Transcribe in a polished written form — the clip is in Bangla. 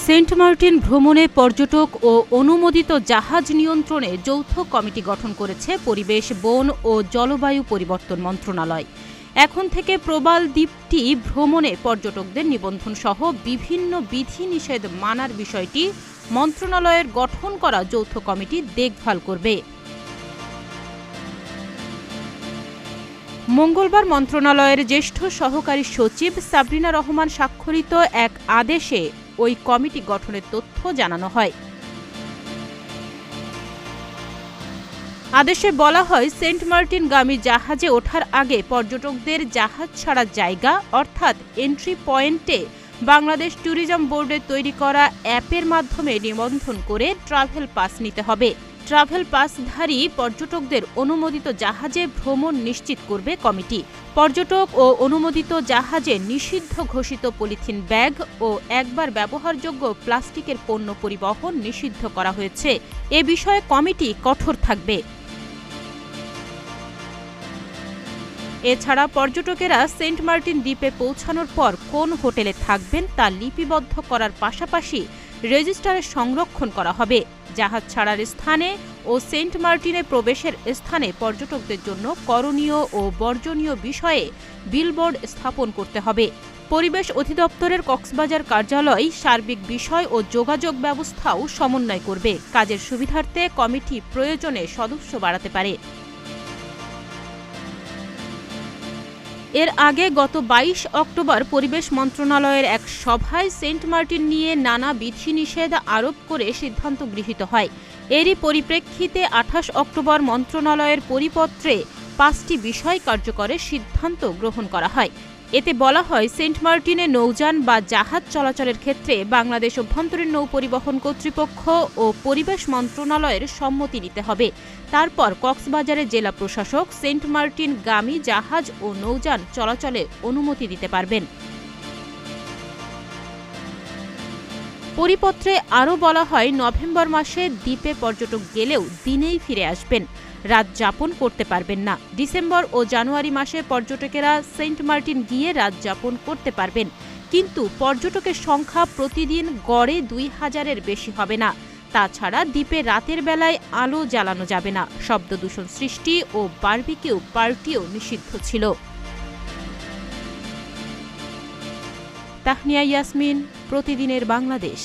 সেন্ট মার্টিন ভ্রমণে পর্যটক ও অনুমোদিত জাহাজ নিয়ন্ত্রণে যৌথ কমিটি গঠন করেছে পরিবেশ, বন ও জলবায়ু পরিবর্তন মন্ত্রণালয়। এখন থেকে প্রবাল দ্বীপটি ভ্রমণে পর্যটকদের নিবন্ধন সহ বিভিন্ন বিধিনিষেধ মানার বিষয়টি মন্ত্রণালয়ের গঠন করা যৌথ কমিটি দেখভাল করবে। মঙ্গলবার মন্ত্রণালয়ের জ্যেষ্ঠ সহকারী সচিব সাবরিনা রহমান স্বাক্ষরিত এক আদেশে ওই কমিটি গঠনের তথ্য জানানো হয়। আদেশে বলা হয়, সেন্ট মার্টিনগামী জাহাজে ওঠার আগে পর্যটকদের জাহাজ ছাড়ার জায়গা অর্থাৎ এন্ট্রি পয়েন্টে বাংলাদেশ ট্যুরিজম বোর্ডের তৈরি করা অ্যাপের মাধ্যমে নিবন্ধন করে ট্রাভেল পাস নিতে হবে। ট্রাভেল পাসধারী পর্যটকদের অনুমোদিত জাহাজে ভ্রমণ নিশ্চিত করবে কমিটি। পর্যটক ও অনুমোদিত জাহাজে নিষিদ্ধ ঘোষিত পলিথিন ব্যাগ ও একবার ব্যবহারযোগ্য প্লাস্টিকের পণ্য পরিবহন নিষিদ্ধ করা হয়েছে। এ বিষয়ে কমিটি কঠোর থাকবে। এছাড়া পর্যটকেরা সেন্ট মার্টিন দ্বীপে পৌঁছানোর পর কোন হোটেলে থাকবেন তা লিপিবদ্ধ করার পাশাপাশি রেজিস্টারে সংরক্ষণ করা হবে। জাহাজ ছাড়ার স্থানে ও সেন্ট মার্টিনে প্রবেশের স্থানে পর্যটকদের জন্য করণীয় ও বর্জনীয় বিষয়ে বিলবোর্ড স্থাপন করতে হবে। পরিবেশ অধিদপ্তরের কক্সবাজার কার্যালয় সার্বিক বিষয় ও যোগাযোগ ব্যবস্থাও সমন্বয় করবে। কাজের সুবিধার্থে কমিটি প্রয়োজনে সদস্য বাড়াতে পারে। এর আগে গত ২২ অক্টোবর পরিবেশ মন্ত্রণালয়ের এক সভায় সেন্ট মার্টিন নিয়ে নানা বিধিনিষেধ আরোপ করে সিদ্ধান্ত গৃহীত হয়। এরই পরিপ্রেক্ষিতে ২৮ অক্টোবর মন্ত্রণালয়ের পরিপত্রে ৫টি বিষয় কার্যকরের সিদ্ধান্ত গ্রহণ করা হয়। এতে বলা হয়, সেন্ট মার্টিনে নৌযান বা জাহাজ চলাচলের ক্ষেত্রে বাংলাদেশ অভ্যন্তরীণ নৌ পরিবহন কর্তৃপক্ষ ও পরিবেশ মন্ত্রণালয়ের সম্মতি নিতে হবে। তারপর কক্সবাজারের জেলা প্রশাসক সেন্ট মার্টিনগামী জাহাজ ও নৌযান চলাচলে অনুমতি দিতে পারবেন। পরিপত্রে আরও বলা হয়, নভেম্বর মাসে দ্বীপে পর্যটক গেলেও দিনেই ফিরে আসবেন, রাত যাপন করতে পারবেন না। ডিসেম্বর ও জানুয়ারি মাসে পর্যটকেরা সেন্ট মার্টিন গিয়ে রাত যাপন করতে পারবেন, কিন্তু পর্যটকের সংখ্যা প্রতিদিন গড়ে ২,০০০-এর বেশি হবে না। তাছাড়া দ্বীপে রাতের বেলায় আলো জ্বালানো যাবে না। শব্দ দূষণ সৃষ্টি ও বারবিকিউ পার্টিও নিষিদ্ধ ছিল। তাহনিয়া ইয়াসমিন, প্রতিদিনের বাংলাদেশ।